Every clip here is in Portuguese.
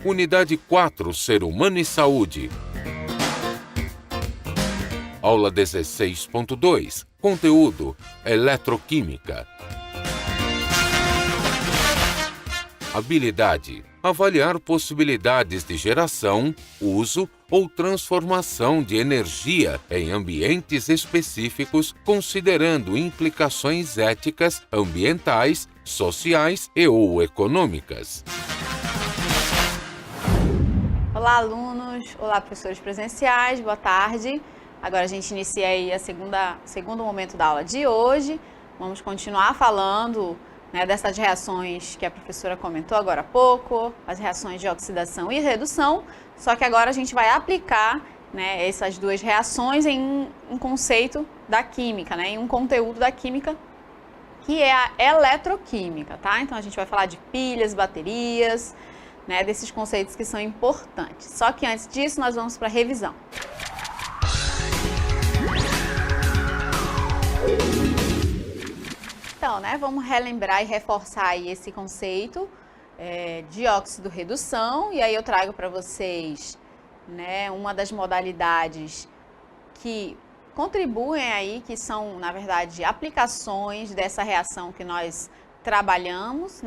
Unidade 4, Ser Humano e Saúde. Aula 16.2. Conteúdo: Eletroquímica. Habilidade: avaliar possibilidades de geração, uso ou transformação de energia em ambientes específicos, considerando implicações éticas, ambientais, sociais e/ou econômicas. Olá, alunos! Olá, professores presenciais, boa tarde. Agora a gente inicia aí segundo momento da aula de hoje. Vamos continuar falando, dessas reações que a professora comentou agora há pouco, as reações de oxidação e redução, só que agora a gente vai aplicar, essas duas reações em um conceito da química, em um conteúdo da química, que é a eletroquímica, tá? Então a gente vai falar de pilhas, baterias, desses conceitos que são importantes. Só que antes disso nós vamos para a revisão. Então, vamos relembrar e reforçar aí esse conceito de óxido-redução, e aí eu trago para vocês, uma das modalidades que contribuem aí, que são, na verdade, aplicações dessa reação que nós trabalhamos,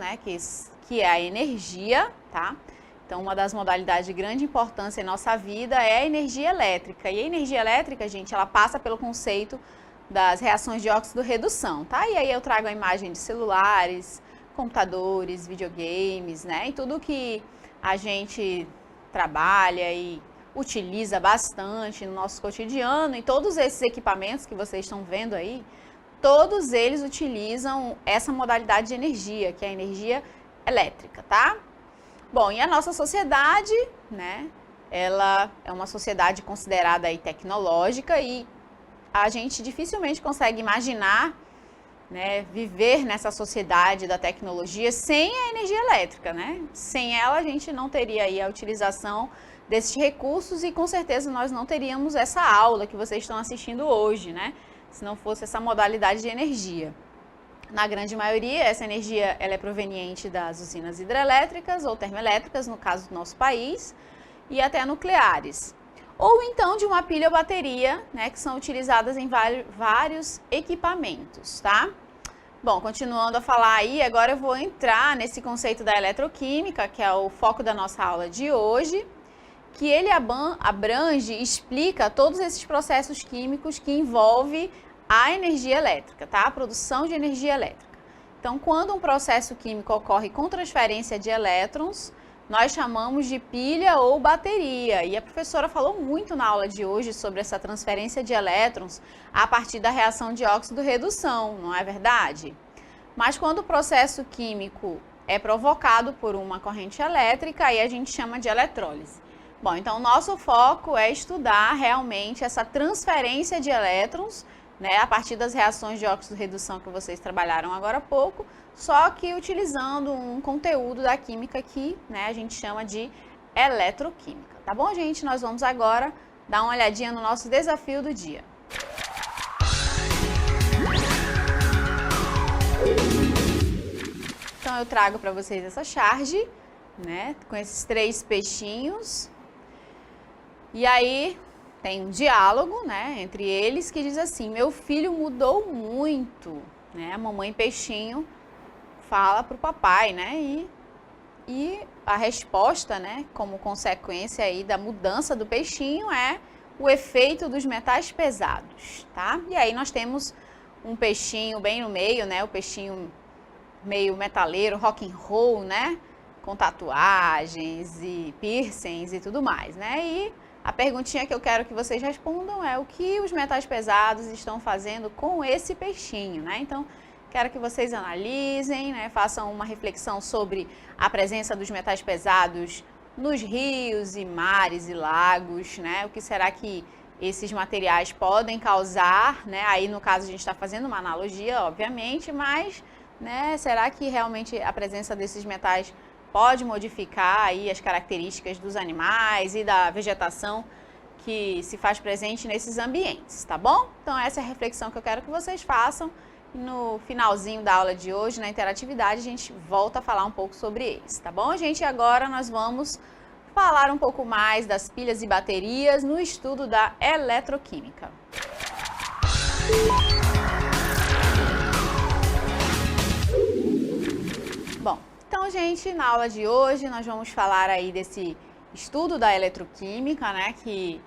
que é a energia, tá? Então, uma das modalidades de grande importância em nossa vida é a energia elétrica. E a energia elétrica, gente, ela passa pelo conceito das reações de óxido-redução, tá? E aí eu trago a imagem de celulares, computadores, videogames, e tudo que a gente trabalha e utiliza bastante no nosso cotidiano, e todos esses equipamentos que vocês estão vendo aí, todos eles utilizam essa modalidade de energia, que é a energia elétrica, tá? Bom, e a nossa sociedade, ela é uma sociedade considerada aí tecnológica, e a gente dificilmente consegue imaginar, viver nessa sociedade da tecnologia sem a energia elétrica, Sem ela a gente não teria aí a utilização desses recursos, e com certeza nós não teríamos essa aula que vocês estão assistindo hoje, Se não fosse essa modalidade de energia. Na grande maioria, essa energia ela é proveniente das usinas hidrelétricas ou termoelétricas, no caso do nosso país, e até nucleares. Ou então de uma pilha ou bateria, que são utilizadas em vários equipamentos, tá? Bom, continuando a falar aí, agora eu vou entrar nesse conceito da eletroquímica, que é o foco da nossa aula de hoje, que ele abrange e explica todos esses processos químicos que envolvem a energia elétrica, tá? A produção de energia elétrica. Então, quando um processo químico ocorre com transferência de elétrons, nós chamamos de pilha ou bateria. E a professora falou muito na aula de hoje sobre essa transferência de elétrons a partir da reação de óxido-redução, não é verdade? Mas quando o processo químico é provocado por uma corrente elétrica, aí a gente chama de eletrólise. Bom, então o nosso foco é estudar realmente essa transferência de elétrons, a partir das reações de óxido-redução que vocês trabalharam agora há pouco, só que utilizando um conteúdo da química que a gente chama de eletroquímica. Tá bom, gente? Nós vamos agora dar uma olhadinha no nosso desafio do dia. Então eu trago para vocês essa charge, com esses 3 peixinhos. E aí tem um diálogo, entre eles, que diz assim: meu filho mudou muito, A mamãe peixinho fala para o papai, E a resposta, como consequência aí da mudança do peixinho, é o efeito dos metais pesados, tá? E aí nós temos um peixinho bem no meio, O peixinho meio metaleiro, rock and roll, Com tatuagens e piercings e tudo mais, E a perguntinha que eu quero que vocês respondam é: o que os metais pesados estão fazendo com esse peixinho, Então, quero que vocês analisem, façam uma reflexão sobre a presença dos metais pesados nos rios e mares e lagos, O que será que esses materiais podem causar, Aí, no caso, a gente está fazendo uma analogia, obviamente, mas, será que realmente a presença desses metais pode modificar aí as características dos animais e da vegetação que se faz presente nesses ambientes, tá bom? Então essa é a reflexão que eu quero que vocês façam. No finalzinho da aula de hoje, na interatividade, a gente volta a falar um pouco sobre eles, tá bom, gente? E agora nós vamos falar um pouco mais das pilhas e baterias no estudo da eletroquímica. Bom, então, gente, na aula de hoje nós vamos falar aí desse estudo da eletroquímica, né, que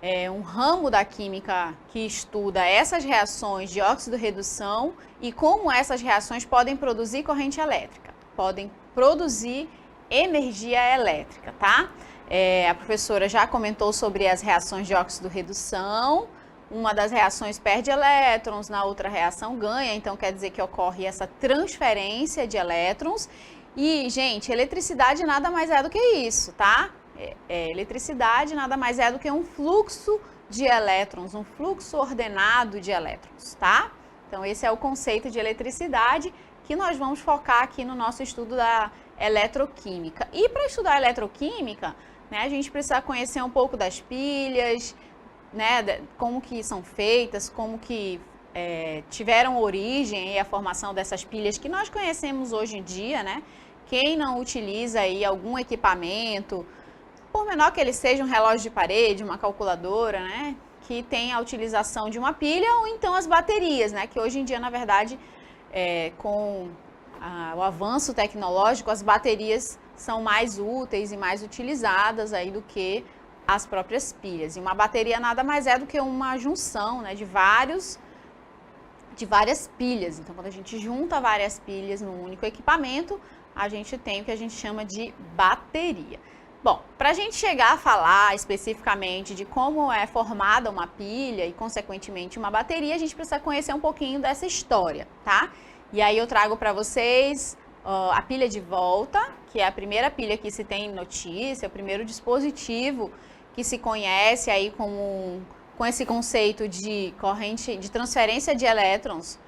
é um ramo da química que estuda essas reações de óxido-redução e como essas reações podem produzir corrente elétrica, podem produzir energia elétrica, tá? A professora já comentou sobre as reações de óxido-redução. Uma das reações perde elétrons, na outra reação ganha, então quer dizer que ocorre essa transferência de elétrons. E, gente, eletricidade nada mais é do que isso, tá? Eletricidade nada mais é do que um fluxo de elétrons, um fluxo ordenado de elétrons, tá? Então, esse é o conceito de eletricidade que nós vamos focar aqui no nosso estudo da eletroquímica. E para estudar eletroquímica, né, a gente precisa conhecer um pouco das pilhas, né, como que são feitas, como que tiveram origem e a formação dessas pilhas que nós conhecemos hoje em dia, né? Quem não utiliza aí algum equipamento, por menor que ele seja um relógio de parede, uma calculadora, né, que tem a utilização de uma pilha, ou então as baterias, né, que hoje em dia, na verdade, com o avanço tecnológico, as baterias são mais úteis e mais utilizadas aí do que as próprias pilhas. E uma bateria nada mais é do que uma junção, né, de várias pilhas. Então, quando a gente junta várias pilhas num único equipamento, a gente tem o que a gente chama de bateria. Bom, para a gente chegar a falar especificamente de como é formada uma pilha e, consequentemente, uma bateria, a gente precisa conhecer um pouquinho dessa história, tá? E aí eu trago para vocês a pilha de volta, que é a primeira pilha que se tem notícia, o primeiro dispositivo que se conhece aí com esse conceito de corrente, de transferência de elétrons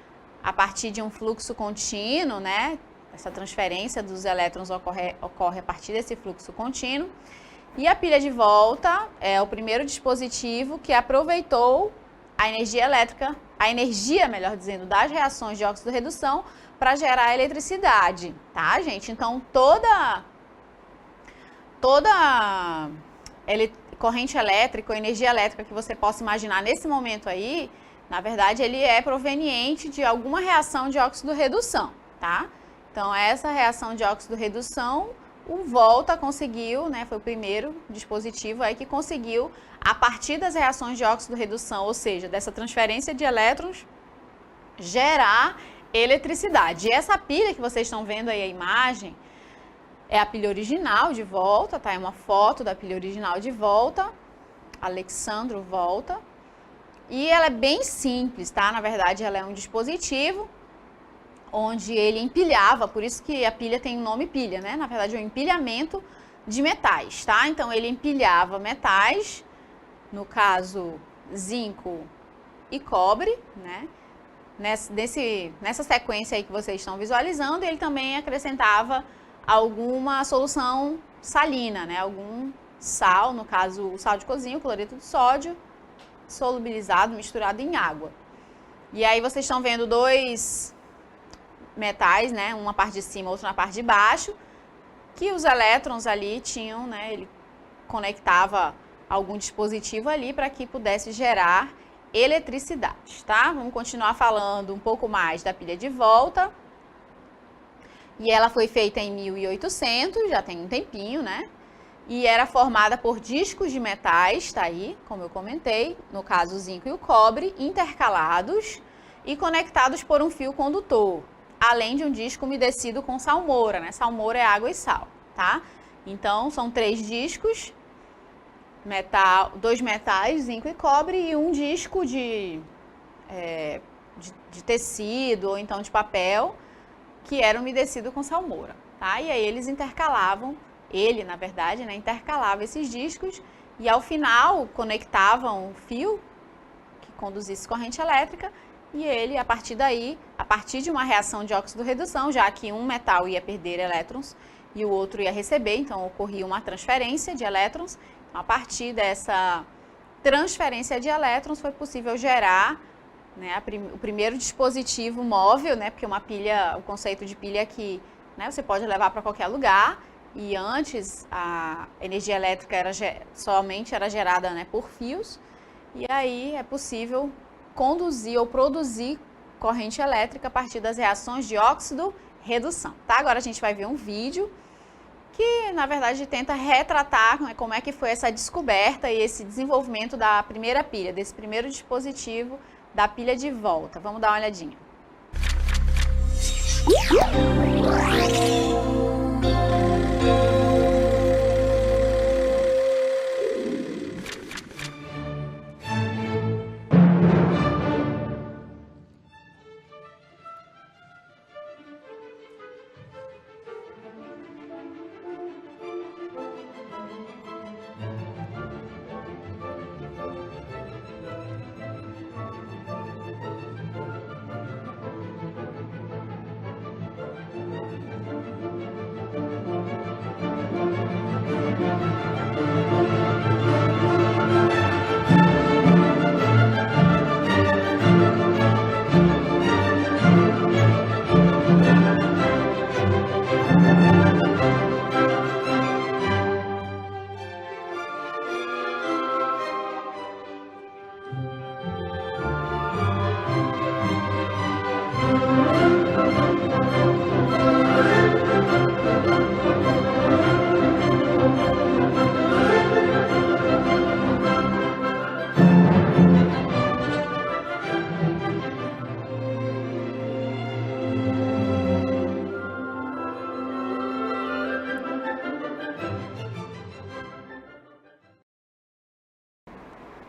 a partir de um fluxo contínuo, né? Essa transferência dos elétrons ocorre a partir desse fluxo contínuo. E a pilha de volta é o primeiro dispositivo que aproveitou a energia elétrica, a energia, melhor dizendo, das reações de óxido-redução para gerar eletricidade, tá, gente? Então, toda corrente elétrica ou energia elétrica que você possa imaginar nesse momento aí, na verdade, ele é proveniente de alguma reação de óxido-redução, tá? Então, essa reação de óxido-redução, o Volta conseguiu, né, foi o primeiro dispositivo aí que conseguiu, a partir das reações de óxido-redução, ou seja, dessa transferência de elétrons, gerar eletricidade. E essa pilha que vocês estão vendo aí a imagem, é a pilha original de Volta, tá? É uma foto da pilha original de Volta, Alexandro Volta. E ela é bem simples, tá? Na verdade, ela é um dispositivo onde ele empilhava, por isso que a pilha tem o nome pilha, né? Na verdade, é um empilhamento de metais, tá? Então, ele empilhava metais, no caso, zinco e cobre, né? Nessa sequência aí que vocês estão visualizando, ele também acrescentava alguma solução salina, né? Algum sal, no caso, o sal de cozinha, o cloreto de sódio, solubilizado, misturado em água. E aí, vocês estão vendo dois metais, né, uma parte de cima, outra na parte de baixo, que os elétrons ali tinham, né, ele conectava algum dispositivo ali para que pudesse gerar eletricidade, tá? Vamos continuar falando um pouco mais da pilha de volta. E ela foi feita em 1800, já tem um tempinho, né? E era formada por discos de metais, tá aí, como eu comentei, no caso o zinco e o cobre, intercalados e conectados por um fio condutor, além de um disco umedecido com salmoura, né? Salmoura é água e sal, tá? Então, são 3 discos, dois metais, zinco e cobre, e um disco de tecido ou então de papel, que era umedecido com salmoura, tá? E aí eles intercalavam, na verdade, né, intercalava esses discos e ao final conectavam um fio que conduzisse corrente elétrica. E ele, a partir daí, a partir de uma reação de óxido-redução, já que um metal ia perder elétrons e o outro ia receber, então ocorria uma transferência de elétrons. A partir dessa transferência de elétrons foi possível gerar, né, o primeiro dispositivo móvel, né, porque uma pilha, o conceito de pilha é que, né, você pode levar para qualquer lugar e antes a energia elétrica somente era gerada, né, por fios, e aí é possível conduzir ou produzir corrente elétrica a partir das reações de óxido-redução, tá? Agora a gente vai ver um vídeo que, na verdade, tenta retratar, né, como é que foi essa descoberta e esse desenvolvimento da primeira pilha, desse primeiro dispositivo da pilha de volta. Vamos dar uma olhadinha.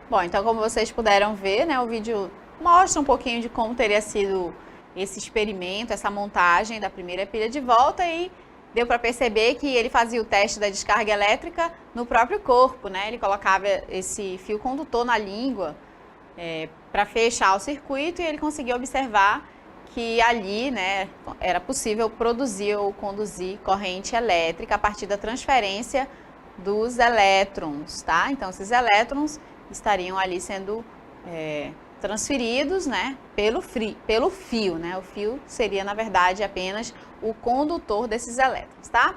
Bom, então como vocês puderam ver, né, o vídeo mostra um pouquinho de como teria sido esse experimento, essa montagem da primeira pilha de volta, e deu para perceber que ele fazia o teste da descarga elétrica no próprio corpo, né? Ele colocava esse fio condutor na língua para fechar o circuito, e ele conseguia observar que ali, né, era possível produzir ou conduzir corrente elétrica a partir da transferência dos elétrons, tá? Então, esses elétrons estariam ali sendo transferidos, né, pelo fio, né? O fio seria, na verdade, apenas o condutor desses elétrons, tá?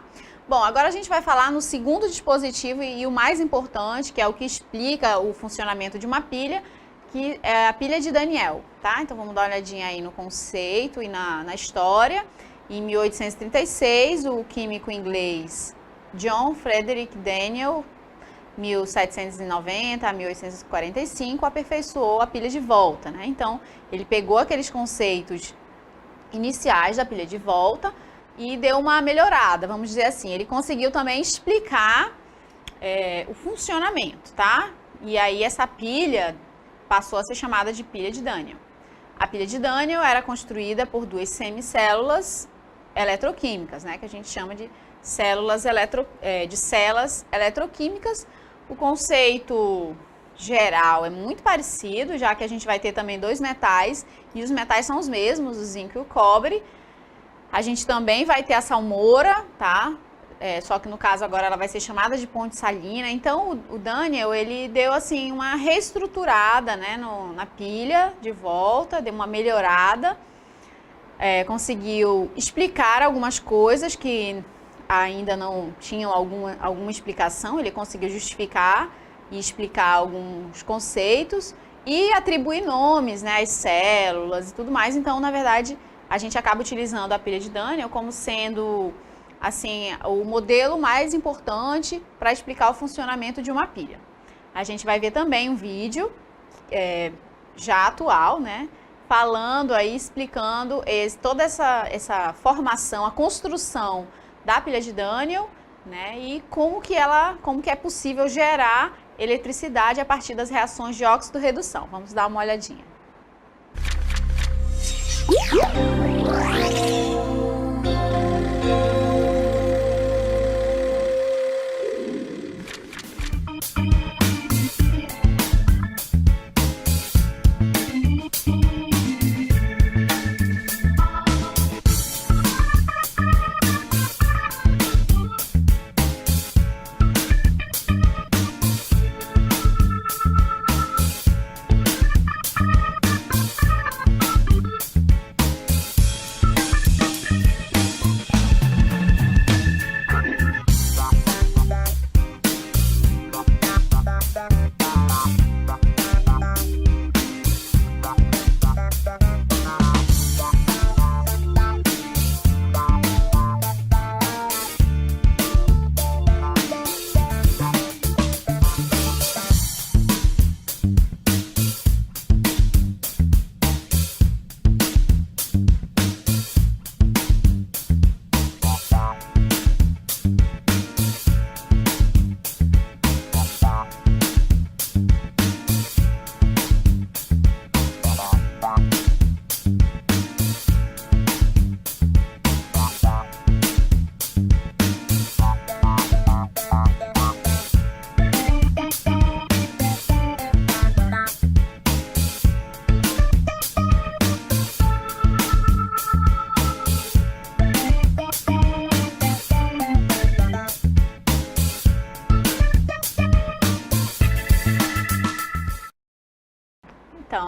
Bom, agora a gente vai falar no segundo dispositivo e o mais importante, que é o que explica o funcionamento de uma pilha, que é a pilha de Daniell, tá? Então vamos dar uma olhadinha aí no conceito e na história. Em 1836, o químico inglês John Frederick Daniell, 1790 a 1845, aperfeiçoou a pilha de volta, né? Então, ele pegou aqueles conceitos iniciais da pilha de volta e deu uma melhorada, vamos dizer assim. Ele conseguiu também explicar o funcionamento, tá? E aí essa pilha passou a ser chamada de pilha de Daniell. A pilha de Daniell era construída por duas semicélulas eletroquímicas, né? Que a gente chama de células eletroquímicas. O conceito geral é muito parecido, já que a gente vai ter também dois metais, e os metais são os mesmos, o zinco e o cobre. A gente também vai ter a salmoura, tá? Só que no caso agora ela vai ser chamada de ponte salina. Então o Daniell, ele deu assim uma reestruturada, né, na pilha de volta, deu uma melhorada, conseguiu explicar algumas coisas que ainda não tinham alguma explicação. Ele conseguiu justificar e explicar alguns conceitos e atribuir nomes, né, às células e tudo mais. Então, na verdade, a gente acaba utilizando a pilha de Daniell como sendo assim o modelo mais importante para explicar o funcionamento de uma pilha. A gente vai ver também um vídeo já atual, né, falando aí, explicando toda essa formação, a construção da pilha de Daniell, né, e como que é possível gerar eletricidade a partir das reações de óxido-redução. Vamos dar uma olhadinha.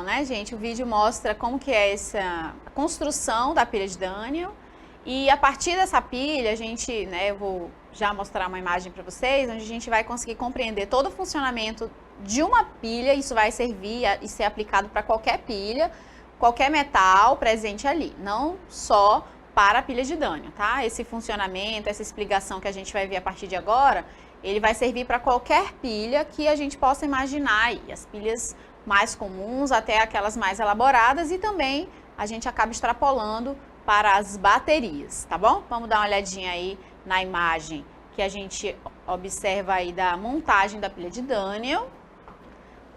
né, gente? O vídeo mostra como que é essa construção da pilha de Daniel. E a partir dessa pilha, a gente, né, eu vou já mostrar uma imagem para vocês, onde a gente vai conseguir compreender todo o funcionamento de uma pilha. Isso vai servir e ser aplicado para qualquer pilha, qualquer metal presente ali, não só para a pilha de Daniel, tá? Esse funcionamento, essa explicação que a gente vai ver a partir de agora, ele vai servir para qualquer pilha que a gente possa imaginar aí, as pilhas mais comuns até aquelas mais elaboradas, e também a gente acaba extrapolando para as baterias, tá bom? Vamos dar uma olhadinha aí na imagem que a gente observa aí da montagem da pilha de Daniel,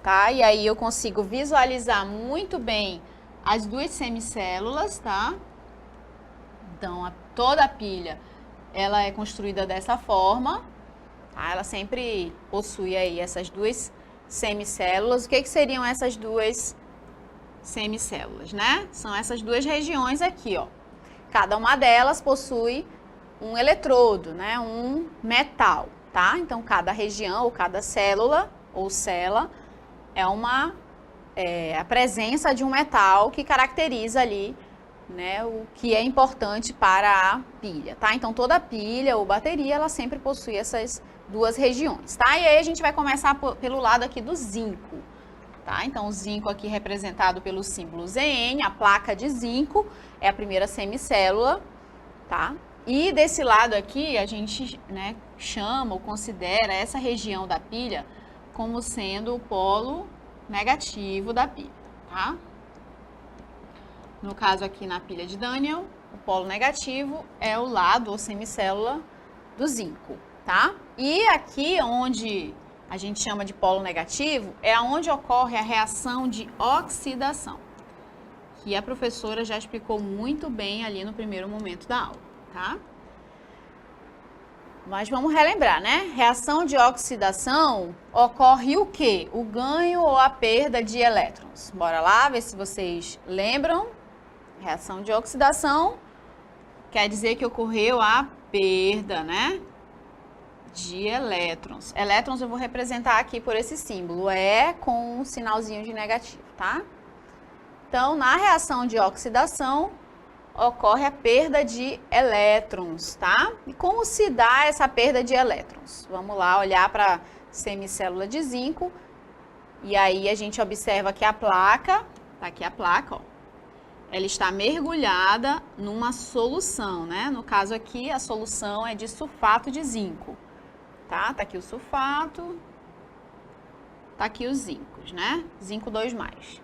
tá? E aí eu consigo visualizar muito bem as duas semicélulas, tá? Então, toda a pilha, ela é construída dessa forma, tá? Ela sempre possui aí essas duas semicélulas. O que seriam essas duas semicélulas, né? São essas duas regiões aqui, ó. Cada uma delas possui um eletrodo, né? Um metal, tá? Então, cada região ou cada célula ou cela é a presença de um metal que caracteriza ali, né, o que é importante para a pilha, tá? Então, toda pilha ou bateria, ela sempre possui essas duas regiões, tá? E aí a gente vai começar pelo lado aqui do zinco, tá? Então, o zinco aqui representado pelo símbolo Zn, a placa de zinco é a primeira semicélula, tá? E desse lado aqui, a gente, né, chama ou considera essa região da pilha como sendo o polo negativo da pilha, tá? No caso aqui na pilha de Daniel, o polo negativo é o lado ou semicélula do zinco, tá? E aqui onde a gente chama de polo negativo é onde ocorre a reação de oxidação, que a professora já explicou muito bem ali no primeiro momento da aula, tá? Mas vamos relembrar, né? Reação de oxidação ocorre o quê? O ganho ou a perda de elétrons. Bora lá ver se vocês lembram. Reação de oxidação quer dizer que ocorreu a perda, né, de elétrons. Elétrons eu vou representar aqui por esse símbolo, com um sinalzinho de negativo, tá? Então, na reação de oxidação, ocorre a perda de elétrons, tá? E como se dá essa perda de elétrons? Vamos lá olhar para a semicélula de zinco, e aí a gente observa que a placa, tá aqui a placa, ó. Ela está mergulhada numa solução, né? No caso aqui, a solução é de sulfato de zinco, tá? Tá aqui o sulfato, tá aqui os zincos, né? Zinco 2+.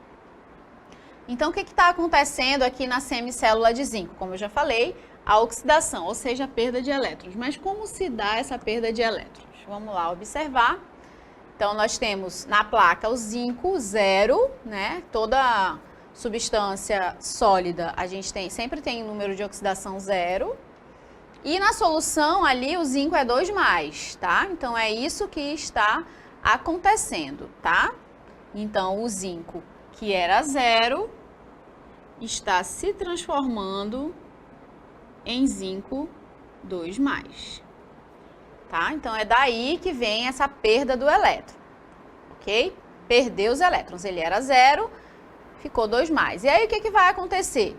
Então, o que está acontecendo aqui na semicélula de zinco? Como eu já falei, a oxidação, ou seja, a perda de elétrons. Mas como se dá essa perda de elétrons? Vamos lá observar. Então, nós temos na placa o zinco 0, né? Toda substância sólida, a gente sempre tem um número de oxidação 0. E na solução ali, o zinco é 2+, tá? Então, é isso que está acontecendo, tá? Então, o zinco, que era 0, está se transformando em zinco 2+, tá? Então, é daí que vem essa perda do elétron, ok? Perdeu os elétrons, ele era 0, ficou 2+. E aí, o que vai acontecer?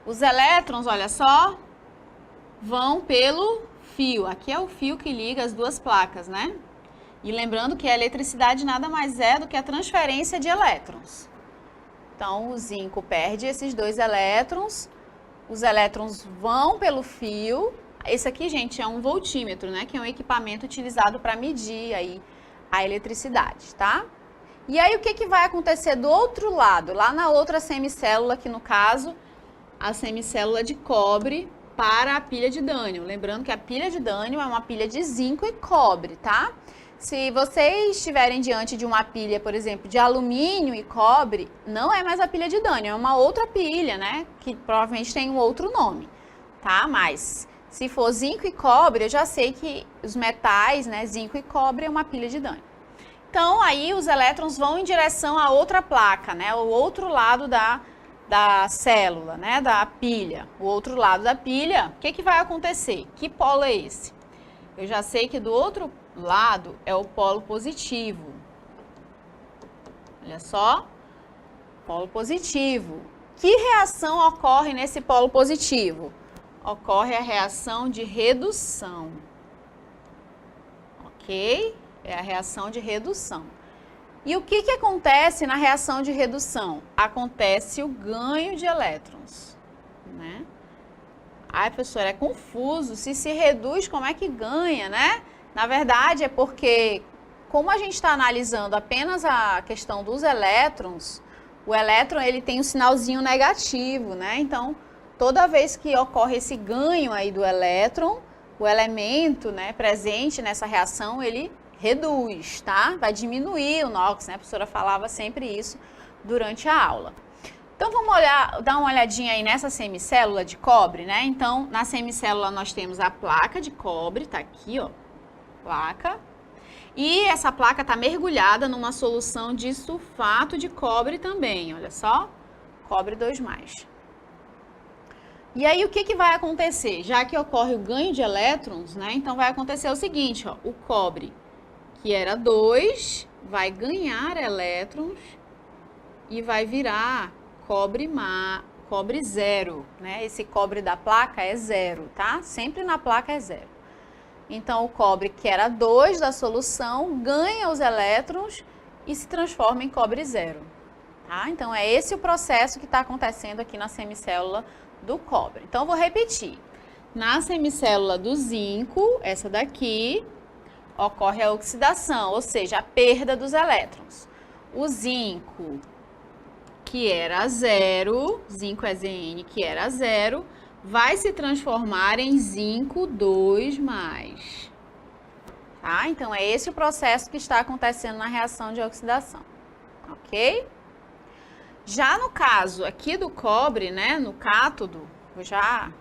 Os elétrons, olha só, vão pelo fio. Aqui é o fio que liga as duas placas, né? E lembrando que a eletricidade nada mais é do que a transferência de elétrons. Então, o zinco perde esses 2 elétrons, os elétrons vão pelo fio. Esse aqui, gente, é um voltímetro, né? Que é um equipamento utilizado para medir aí a eletricidade, tá? E aí, o que vai acontecer do outro lado, lá na outra semicélula, que no caso, a semicélula de cobre para a pilha de Daniel. Lembrando que a pilha de Daniel é uma pilha de zinco e cobre, tá? Se vocês estiverem diante de uma pilha, por exemplo, de alumínio e cobre, não é mais a pilha de Daniel, é uma outra pilha, né? Que provavelmente tem um outro nome, tá? Mas se for zinco e cobre, eu já sei que os metais, né, zinco e cobre, é uma pilha de Daniel. Então, aí os elétrons vão em direção à outra placa, né? O outro lado da célula, né? Da pilha. O outro lado da pilha, o que vai acontecer? Que polo é esse? Eu já sei que do outro lado é o polo positivo. Olha só. Polo positivo. Que reação ocorre nesse polo positivo? Ocorre a reação de redução. Ok? É a reação de redução. E o que acontece na reação de redução? Acontece o ganho de elétrons, né? Ai, professora, é confuso. Se reduz, como é que ganha, né? Na verdade, é porque, como a gente está analisando apenas a questão dos elétrons, o elétron ele tem um sinalzinho negativo, né? Então, toda vez que ocorre esse ganho aí do elétron, o elemento, né, presente nessa reação, ele reduz, tá? Vai diminuir o NOx, né? A professora falava sempre isso durante a aula. Então, vamos dar uma olhadinha aí nessa semicélula de cobre, né? Então, na semicélula nós temos a placa de cobre, tá aqui, ó, placa. E essa placa tá mergulhada numa solução de sulfato de cobre também, olha só, cobre 2+. E aí, o que vai acontecer? Já que ocorre o ganho de elétrons, né? Então, vai acontecer o seguinte, ó, o cobre, que era 2, vai ganhar elétrons e vai virar cobre 0, né? Esse cobre da placa é 0, tá? Sempre na placa é 0. Então, o cobre, que era 2 da solução, ganha os elétrons e se transforma em cobre 0, tá? Então, é esse o processo que está acontecendo aqui na semicélula do cobre. Então, eu vou repetir. Na semicélula do zinco, essa daqui, ocorre a oxidação, ou seja, a perda dos elétrons. O zinco, que era 0, zinco é Zn, que era 0, vai se transformar em zinco 2+. Tá? Então, é esse o processo que está acontecendo na reação de oxidação, ok? Já no caso aqui do cobre, né, no cátodo, vou já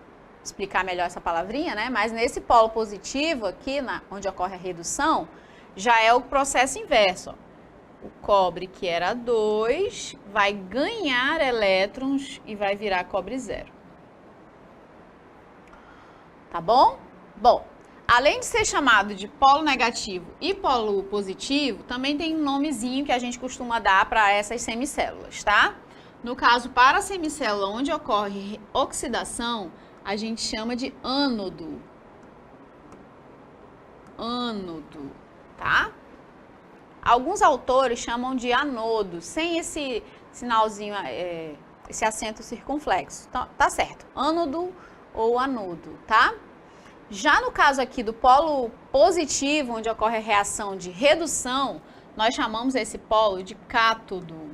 explicar melhor essa palavrinha, né? Mas nesse polo positivo aqui, onde ocorre a redução, já é o processo inverso, ó. O cobre, que era 2, vai ganhar elétrons e vai virar cobre 0. Tá bom? Bom, além de ser chamado de polo negativo e polo positivo, também tem um nomezinho que a gente costuma dar para essas semicélulas, tá? No caso, para a semicélula onde ocorre oxidação, a gente chama de ânodo. Ânodo, tá? Alguns autores chamam de anodo, sem esse sinalzinho, esse acento circunflexo. Então, tá certo, ânodo ou anodo, tá? Já no caso aqui do polo positivo, onde ocorre a reação de redução, nós chamamos esse polo de cátodo.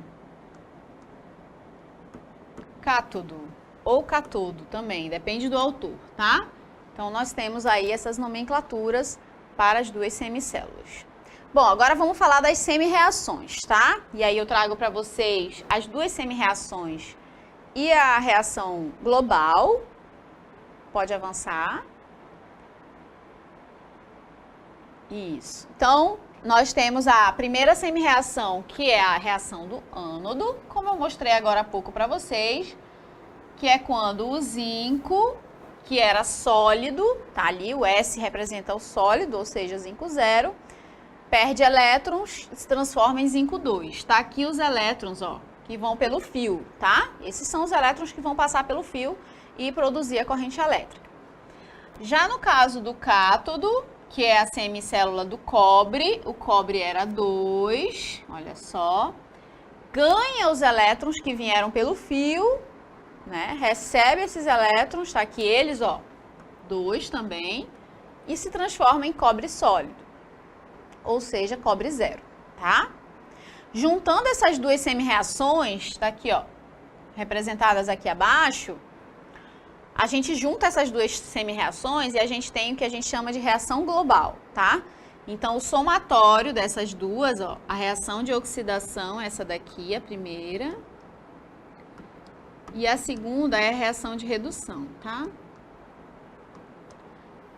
Cátodo ou catodo também, depende do autor, tá? Então, nós temos aí essas nomenclaturas para as duas semicélulas. Bom, agora vamos falar das semi-reações, tá? E aí eu trago para vocês as duas semi-reações e a reação global. Pode avançar. Isso. Então, nós temos a primeira semi-reação, que é a reação do ânodo, como eu mostrei agora há pouco para vocês, que é quando o zinco, que era sólido, tá ali, o S representa o sólido, ou seja, zinco 0, perde elétrons, se transforma em zinco 2. Tá aqui os elétrons, ó, que vão pelo fio, tá? Esses são os elétrons que vão passar pelo fio e produzir a corrente elétrica. Já no caso do cátodo, que é a semicélula do cobre, o cobre era 2, olha só, ganha os elétrons que vieram pelo fio, né? Recebe esses elétrons, tá aqui eles, ó, 2 também, e se transforma em cobre sólido, ou seja, cobre 0, tá? Juntando essas duas semi-reações, tá aqui, ó, representadas aqui abaixo, a gente junta essas duas semi-reações e a gente tem o que a gente chama de reação global, tá? Então, o somatório dessas duas, ó, a reação de oxidação, essa daqui, a primeira, e a segunda é a reação de redução, tá?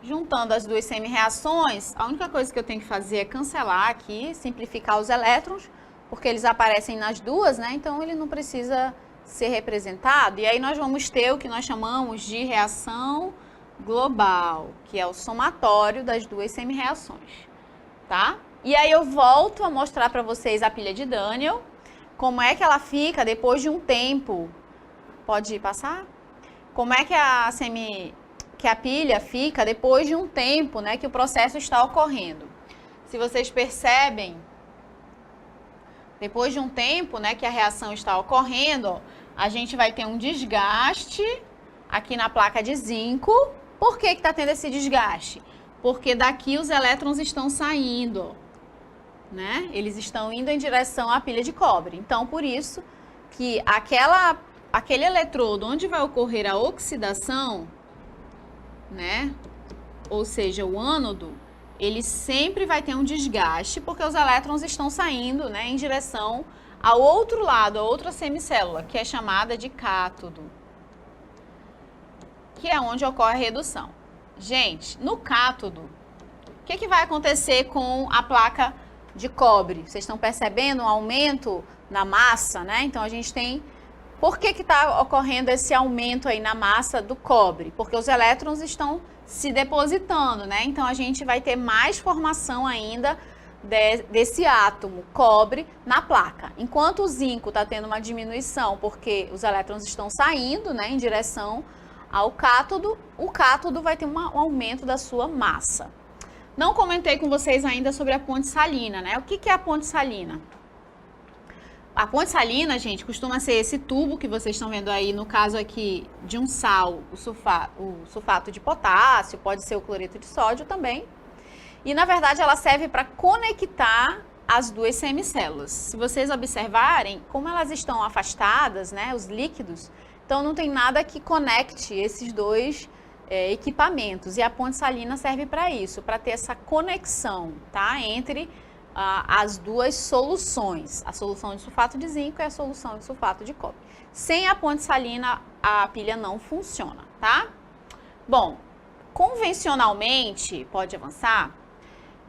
Juntando as duas semi-reações, a única coisa que eu tenho que fazer é cancelar aqui, simplificar os elétrons, porque eles aparecem nas duas, né? Então, ele não precisa ser representado. E aí, nós vamos ter o que nós chamamos de reação global, que é o somatório das duas semi-reações, tá? E aí, eu volto a mostrar para vocês a pilha de Daniel, como é que ela fica depois de um tempo. Pode passar? Como é que a pilha fica depois de um tempo, né, que o processo está ocorrendo. Se vocês percebem, depois de um tempo, né, que a reação está ocorrendo, ó, a gente vai ter um desgaste aqui na placa de zinco. Por que está tendo esse desgaste? Porque daqui os elétrons estão saindo, né? Eles estão indo em direção à pilha de cobre. Então, por isso que aquele eletrodo onde vai ocorrer a oxidação, né? Ou seja, o ânodo, ele sempre vai ter um desgaste, porque os elétrons estão saindo, né, em direção ao outro lado, a outra semicélula, que é chamada de cátodo, que é onde ocorre a redução. Gente, no cátodo, o que vai acontecer com a placa de cobre? Vocês estão percebendo um aumento na massa, né? Então, a gente tem... Por que está ocorrendo esse aumento aí na massa do cobre? Porque os elétrons estão se depositando, né? Então, a gente vai ter mais formação ainda desse átomo cobre na placa. Enquanto o zinco está tendo uma diminuição, porque os elétrons estão saindo, né, em direção ao cátodo, o cátodo vai ter um aumento da sua massa. Não comentei com vocês ainda sobre a ponte salina, né? O que é a ponte salina? A ponte salina, gente, costuma ser esse tubo que vocês estão vendo aí, no caso aqui de um sal, o sulfato de potássio, pode ser o cloreto de sódio também. E, na verdade, ela serve para conectar as duas semicélulas. Se vocês observarem, como elas estão afastadas, né, os líquidos, então não tem nada que conecte esses dois equipamentos. E a ponte salina serve para isso, para ter essa conexão, tá, entre as duas soluções, a solução de sulfato de zinco e a solução de sulfato de cobre. Sem a ponte salina, a pilha não funciona, tá? Bom, convencionalmente, pode avançar,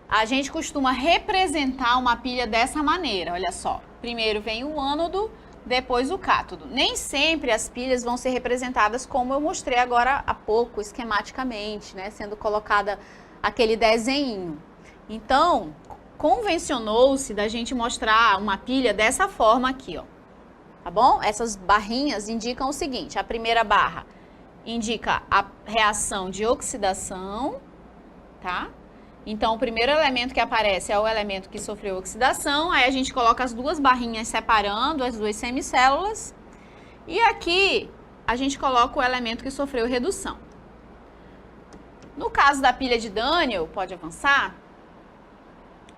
a gente costuma representar uma pilha dessa maneira, olha só. Primeiro vem o ânodo, depois o cátodo. Nem sempre as pilhas vão ser representadas como eu mostrei agora há pouco, esquematicamente, né? Sendo colocada aquele desenho. Então, convencionou-se da gente mostrar uma pilha dessa forma aqui, ó. Tá bom? Essas barrinhas indicam o seguinte: a primeira barra indica a reação de oxidação, tá? Então, o primeiro elemento que aparece é o elemento que sofreu oxidação, aí a gente coloca as duas barrinhas separando as duas semicélulas, e aqui a gente coloca o elemento que sofreu redução. No caso da pilha de Daniel, pode avançar,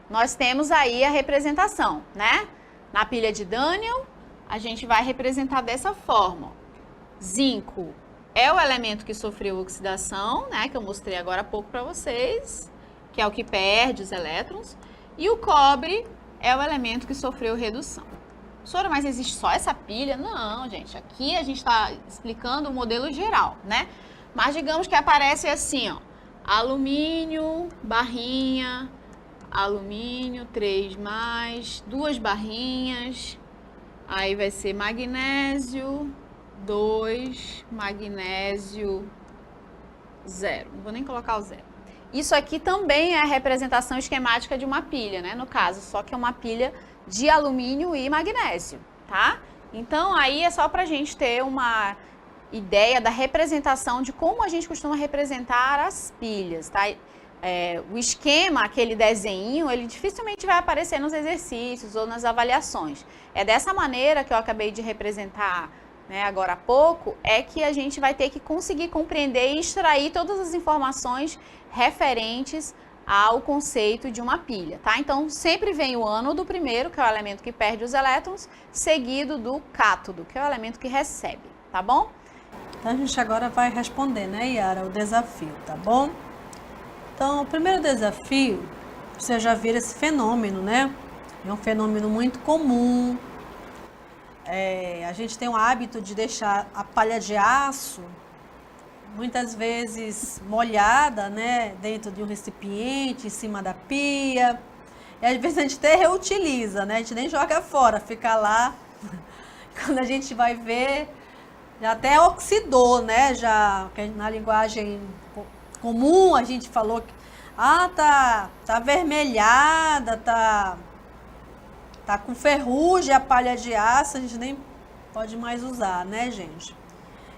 nós temos aí a representação, né? Na pilha de Daniel, a gente vai representar dessa forma. Zinco é o elemento que sofreu oxidação, né? Que eu mostrei agora há pouco para vocês, que é o que perde os elétrons. E o cobre é o elemento que sofreu redução. Professora, mas existe só essa pilha? Não, gente. Aqui a gente está explicando o modelo geral, né? Mas digamos que aparece assim, ó. Alumínio, barrinha... alumínio, 3+, duas barrinhas, aí vai ser magnésio, 2, magnésio, 0. Não vou nem colocar o 0. Isso aqui também é a representação esquemática de uma pilha, né? No caso, só que é uma pilha de alumínio e magnésio, tá? Então, aí é só pra gente ter uma ideia da representação de como a gente costuma representar as pilhas, tá? O esquema, aquele desenho, ele dificilmente vai aparecer nos exercícios ou nas avaliações. É dessa maneira que eu acabei de representar, né, agora há pouco, é que a gente vai ter que conseguir compreender e extrair todas as informações referentes ao conceito de uma pilha, tá? Então, sempre vem o ânodo primeiro, que é o elemento que perde os elétrons, seguido do cátodo, que é o elemento que recebe, tá bom? Então, a gente agora vai responder, né, Yara, o desafio, tá bom? Então, o primeiro desafio, você já viu esse fenômeno, né? É um fenômeno muito comum. A gente tem o hábito de deixar a palha de aço, muitas vezes molhada, né? Dentro de um recipiente, em cima da pia. E às vezes a gente até reutiliza, né? A gente nem joga fora, fica lá. Quando a gente vai ver, já até oxidou, né? Já na linguagem comum, a gente falou que tá avermelhada, tá tá com ferrugem, a palha de aço, a gente nem pode mais usar, né, gente?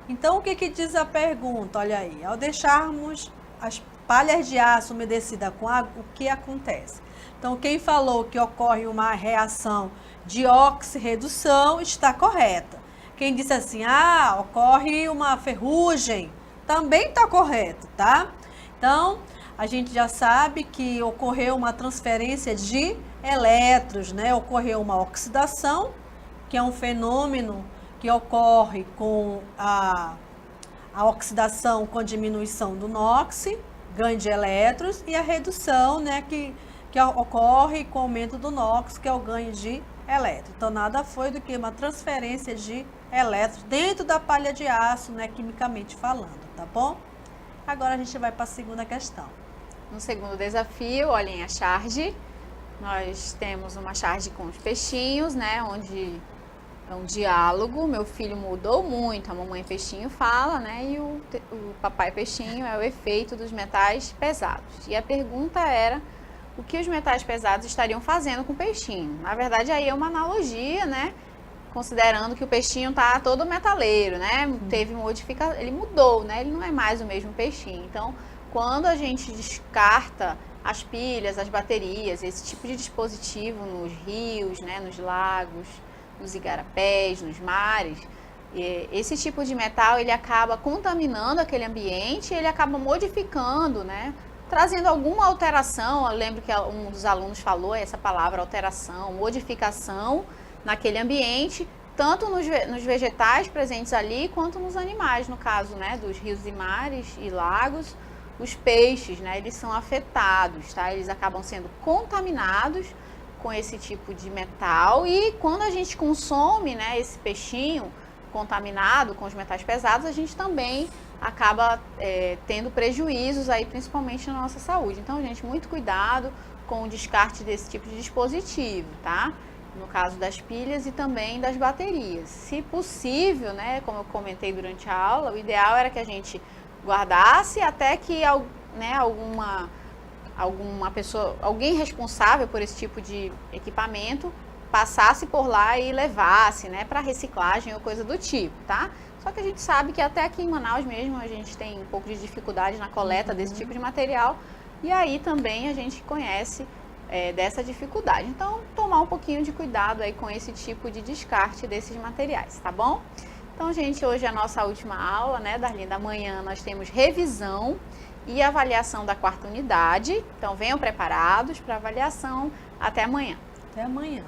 Então, o que que diz a pergunta? Olha aí, ao deixarmos as palhas de aço umedecidas com água, o que acontece? Então, quem falou que ocorre uma reação de oxirredução está correta. Quem disse assim, ocorre uma ferrugem, também está correto, tá? Então, a gente já sabe que ocorreu uma transferência de elétrons, né? Ocorreu uma oxidação, que é um fenômeno que ocorre com a oxidação com diminuição do NOx, ganho de elétrons, e a redução, né? Que ocorre com o aumento do NOx, que é o ganho de elétrons. Então, nada foi do que uma transferência de elétrons dentro da palha de aço, né? Quimicamente falando, tá bom? Agora a gente vai para a segunda questão. No segundo desafio, olhem a charge. Nós temos uma charge com os peixinhos, né? Onde é um diálogo. Meu filho mudou muito, a mamãe peixinho fala, né? E o papai peixinho é o efeito dos metais pesados. E a pergunta era o que os metais pesados estariam fazendo com o peixinho. Na verdade, aí é uma analogia, né? Considerando que o peixinho tá todo metaleiro, né? Teve modificação, ele mudou, né? Ele não é mais o mesmo peixinho. Então, quando a gente descarta as pilhas, as baterias, esse tipo de dispositivo nos rios, né? Nos lagos, nos igarapés, nos mares, esse tipo de metal, ele acaba contaminando aquele ambiente, ele acaba modificando, né? Trazendo alguma alteração. Eu lembro que um dos alunos falou essa palavra alteração, modificação naquele ambiente, tanto nos vegetais presentes ali, quanto nos animais, no caso, né, dos rios e mares e lagos, os peixes, né, eles são afetados, tá? Eles acabam sendo contaminados com esse tipo de metal e quando a gente consome, né, esse peixinho contaminado com os metais pesados, a gente também acaba tendo prejuízos aí, principalmente na nossa saúde. Então, gente, muito cuidado com o descarte desse tipo de dispositivo, tá? No caso das pilhas e também das baterias. Se possível, né, como eu comentei durante a aula, o ideal era que a gente guardasse até que, né, alguma pessoa, alguém responsável por esse tipo de equipamento passasse por lá e levasse, né, para reciclagem ou coisa do tipo, tá? Só que a gente sabe que até aqui em Manaus mesmo a gente tem um pouco de dificuldade na coleta desse tipo de material e aí também a gente conhece dessa dificuldade. Então, tomar um pouquinho de cuidado aí com esse tipo de descarte desses materiais, tá bom? Então, gente, hoje é a nossa última aula, né, Darlinda? Amanhã nós temos revisão e avaliação da quarta unidade. Então, venham preparados para avaliação. Até amanhã. Até amanhã.